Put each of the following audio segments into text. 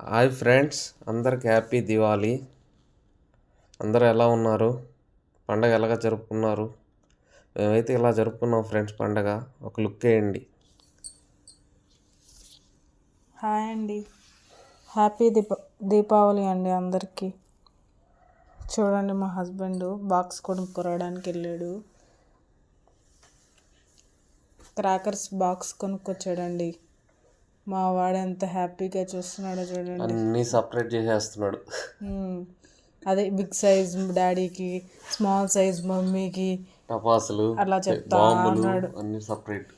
Hi friends, అందరికి happy Diwali. అందరూ ఎలా ఉన్నారు? పండగ ఎలాగ జరుపుకున్నారు? మేమైతే ఇలా జరుపుకున్నాం ఫ్రెండ్స్. పండగ ఒక లుక్ వేయండి. హాయ్ అండి, హ్యాపీ దీపావళి అండి అందరికీ. చూడండి, మా హస్బెండ్ బాక్స్ కొనుక్కోవడానికి వెళ్ళాడు. క్రాకర్స్ బాక్స్ కొనుక్కొచ్చాడండి. మా వాడు ఎంత హ్యాపీగా చూస్తున్నాడో చూడండి. అన్నీ సపరేట్ చేసేస్తున్నాడు. అదే బిగ్ సైజ్ డాడీకి, స్మాల్ సైజ్ మమ్మీకి, టపాసులు, అలా చెప్తా ఉన్నాడు. అన్నీ సపరేట్.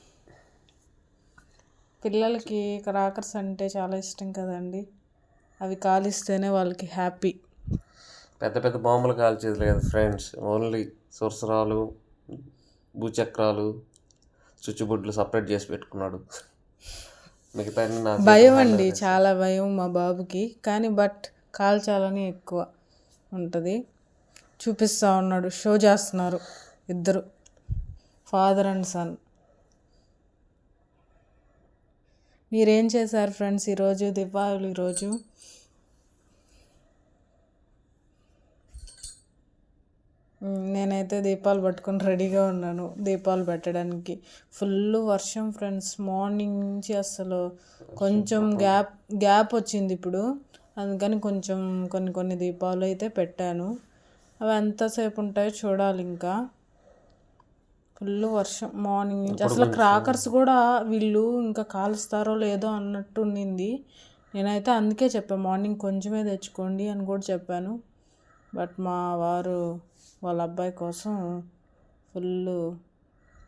పిల్లలకి క్రాకర్స్ అంటే చాలా ఇష్టం కదండి. అవి కాలిస్తేనే వాళ్ళకి హ్యాపీ. పెద్ద పెద్ద బాంబులు కాల్చేది లేదు ఫ్రెండ్స్. ఓన్లీ సురసురాలు, భూచక్రాలు, చుచ్చుబుడ్లు సపరేట్ చేసి పెట్టుకున్నాడు. మిగతా భయం అండి, చాలా భయం మా బాబుకి. కానీ కాల్చాలని ఎక్కువ ఉంటుంది. చూపిస్తూ ఉన్నాడు, షో చేస్తున్నారు ఇద్దరు, ఫాదర్ అండ్ సన్. మీరేం చేశారు ఫ్రెండ్స్ ఈరోజు, దీపావళి రోజు? నేనైతే దీపాలు పట్టుకొని రెడీగా ఉన్నాను దీపాలు పెట్టడానికి. ఫుల్ వర్షం ఫ్రెండ్స్, మార్నింగ్ నుంచి అసలు కొంచెం గ్యాప్ వచ్చింది ఇప్పుడు. అందుకని కొంచెం కొన్ని దీపాలు అయితే పెట్టాను. అవి ఎంతసేపు ఉంటాయో చూడాలి. ఇంకా ఫుల్ వర్షం మార్నింగ్ నుంచి. అసలు క్రాకర్స్ కూడా వీళ్ళు ఇంకా కాలుస్తారో లేదో అన్నట్టు ఉండింది. నేనైతే అందుకే చెప్పాను, మార్నింగ్ కొంచెమే తెచ్చుకోండి అని కూడా చెప్పాను. బట్ మా వారు వాళ్ళ అబ్బాయి కోసం ఫుల్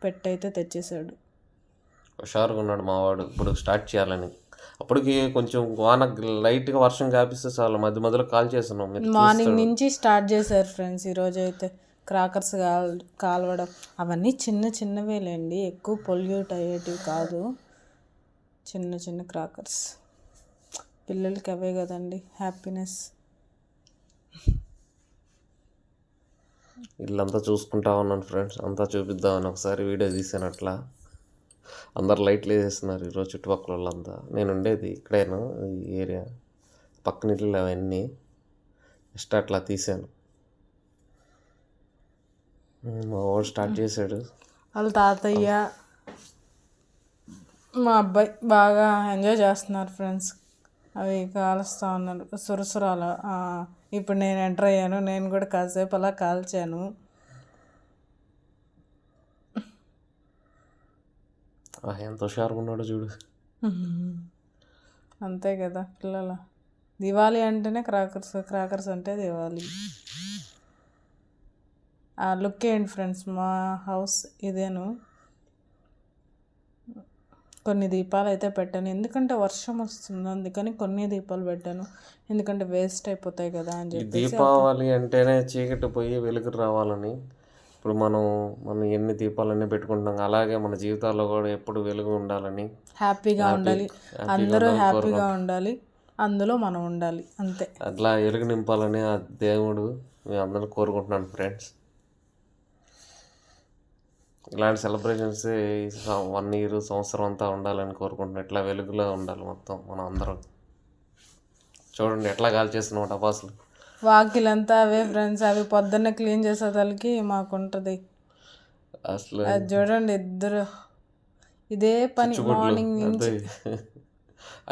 పెట్టయితే తెచ్చేసాడు. హుషారుగా ఉన్నాడు మావాడు ఇప్పుడు స్టార్ట్ చేయాలని. అప్పటికి కొంచెం వాన లైట్గా వర్షం కాపిస్తే చాలు మధ్య మధ్యలో కాల్ చేస్తున్నాం. మార్నింగ్ నుంచి స్టార్ట్ చేశారు ఫ్రెండ్స్. ఈరోజు అయితే క్రాకర్స్ కాలవడం అవన్నీ చిన్నవేలేండి, ఎక్కువ పొల్యూట్ అయ్యేటివి కాదు. చిన్న క్రాకర్స్ పిల్లలకి అవే కదండి హ్యాపీనెస్. ఇల్లంతా చూసుకుంటా ఉన్నాను ఫ్రెండ్స్. అంతా చూపిద్దామని ఒకసారి వీడియో తీసాను. అట్లా అందరు లైట్లు వేసేస్తున్నారు ఈరోజు చుట్టుపక్కల వాళ్ళంతా. నేను ఉండేది ఇక్కడేను, ఈ ఏరియా పక్కన ఇల్లు అవన్నీ జస్ట్ అట్లా తీసాను. మా వాడు స్టార్ట్ చేశాడు. వాళ్ళ తాతయ్య, మా అబ్బాయి బాగా ఎంజాయ్ చేస్తున్నారు ఫ్రెండ్స్. అవి కాలుస్తూ ఉన్నారు సురసురాలు. ఇప్పుడు నేను ఎంటర్ అయ్యాను, నేను కూడా కాసేపు అలా కాల్చాను. ఎంత హుషారుగా ఉన్నాడు చూడు. అంతే కదా పిల్లల దివాళీ అంటేనే క్రాకర్స్ అంటే దివాళీ. లుక్ ఏంటి ఫ్రెండ్స్, మా హౌస్ ఇదేను. కొన్ని దీపాలు అయితే పెట్టాను, ఎందుకంటే వర్షం వస్తుంది. అందుకని కొన్ని దీపాలు పెట్టాను, ఎందుకంటే వేస్ట్ అయిపోతాయి కదా అని చెప్పి. దీపావళి అంటేనే చీకటి పోయి వెలుగు రావాలని. ఇప్పుడు మనం ఎన్ని దీపాలన్నీ పెట్టుకుంటున్నాం, అలాగే మన జీవితాల్లో కూడా ఎప్పుడు వెలుగు ఉండాలని, హ్యాపీగా ఉండాలి, అందరూ హ్యాపీగా ఉండాలి, అందులో మనం ఉండాలి, అంతే. అట్లా వెలుగు నింపాలని ఆ దేవుడు మేము అందరం కోరుకుంటున్నాను ఫ్రెండ్స్. ఇలాంటి సెలబ్రేషన్స్ 1 year సంవత్సరం అంతా ఉండాలని కోరుకుంటున్నాం. ఇట్లా వెలుగులో ఉండాలి మొత్తం మనం అందరం. చూడండి ఎట్లా కాల్ చేస్తున్నాం టపాసులు. వాకిలంతా అవే ఫ్రెండ్స్. అవి పొద్దున్నే క్లీన్ చేసేదానికి మాకుంటుంది అసలు. అది చూడండి, ఇద్దరు ఇదే పని మార్నింగ్ నుంచి.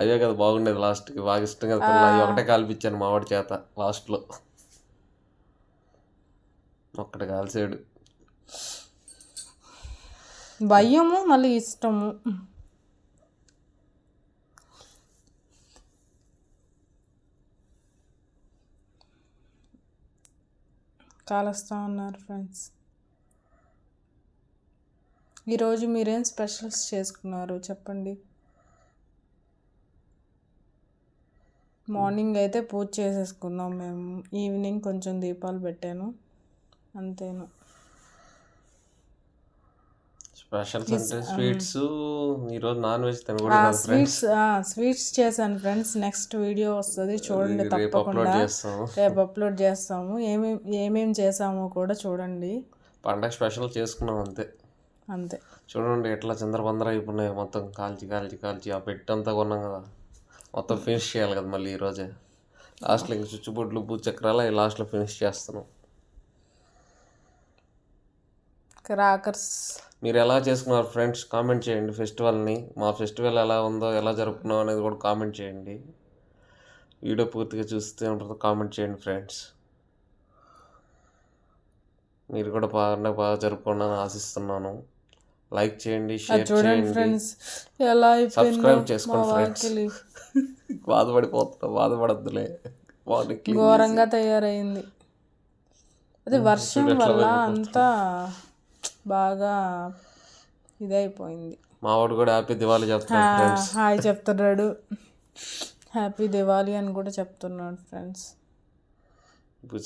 అవే కదా బాగుండేది లాస్ట్కి, బాగా ఇష్టం కదా పిల్లలు. అవి ఒకటే కాల్పించాను మా వాడి చేత లాస్ట్లో. ఒక్కటి కాల్చాడు. భయము మళ్ళీ ఇష్టము. కాలుస్తూ ఉన్నారు ఫ్రెండ్స్. ఈరోజు మీరేం స్పెషల్స్ చేసుకున్నారు చెప్పండి. మార్నింగ్ అయితే పూజ చేసేసుకున్నాం మేము, ఈవినింగ్ కొంచెం దీపాలు పెట్టాను, అంతేను. స్పెషల్స్ అంటే స్వీట్స్. ఈరోజు నాన్ వెజ్ తినకూడదు. స్వీట్స్ చేశాను ఫ్రెండ్స్. నెక్స్ట్ వీడియో వస్తుంది చూడండి తప్పకుండా. రేపు అప్లోడ్ చేస్తాము. ఏమేమి చేసామో కూడా చూడండి. పండగ స్పెషల్ చేసుకున్నాం అంతే. చూడండి ఎట్లా చిందరబందర అయిపోయినాయి మొత్తం. కాల్చి ఆ పెట్టంతా కొన్నాం కదా, మొత్తం ఫినిష్ చేయాలి కదా మళ్ళీ ఈరోజే. లాస్ట్లో ఇంక చుచ్చుబొడ్లు భూచక్రాలు అవి లాస్ట్లో ఫినిష్ చేస్తున్నాం. క్రాకర్స్ మీరు ఎలా చేసుకున్నారు ఫ్రెండ్స్ కామెంట్ చేయండి ఫెస్టివల్ని. మా ఫెస్టివల్ ఎలా ఉందో, ఎలా జరుపుకున్నాం అనేది కూడా కామెంట్ చేయండి. వీడియో పూర్తిగా చూస్తే ఉంటుందో కామెంట్ చేయండి ఫ్రెండ్స్. మీరు కూడా బాగా జరుపుకోండి ఆశిస్తున్నాను. లైక్ చేయండి, షేర్ చూడండి చేయండి, ఫ్రెండ్స్ ఎలా అయిపోయిందో సబ్స్క్రైబ్ మా చేసుకోండి ఫ్రెండ్స్. వాకిలి బాధపడద్దులే. మార్నింగ్ ఘోరంగా తయారైంది. అదే వర్షం వల్ల అంతా బాగా ఇదైపోయింది. మావాడు కూడా హ్యాపీ దివాళీ చెప్తాడు ఫ్రెండ్స్. హాయ్ చెప్తున్నాడు, హ్యాపీ దివాళీ అని కూడా చెప్తున్నాడు ఫ్రెండ్స్.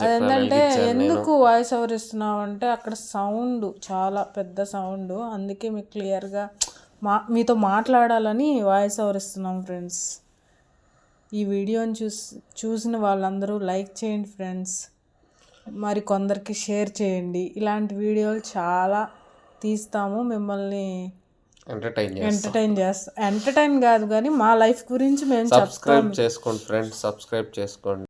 అదేంటంటే ఎందుకు వాయిస్ ఓవర్ ఇస్తున్నావు అంటే అక్కడ సౌండ్ చాలా పెద్ద సౌండ్, అందుకే మీకు క్లియర్గా మీతో మాట్లాడాలని వాయిస్ ఓవర్ ఇస్తున్నాం ఫ్రెండ్స్. ఈ వీడియోని చూసిన వాళ్ళందరూ లైక్ చేయండి ఫ్రెండ్స్, మరి కొందరికి షేర్ చేయండి. ఇలాంటి వీడియోలు చాలా తీస్తాము, మిమ్మల్ని ఎంటర్టైన్ చేస్తాం. ఎంటర్టైన్ కాదు కానీ మా లైఫ్ గురించి మేము సబ్స్క్రైబ్ చేసుకోండి ఫ్రెండ్స్, సబ్స్క్రైబ్ చేసుకోండి.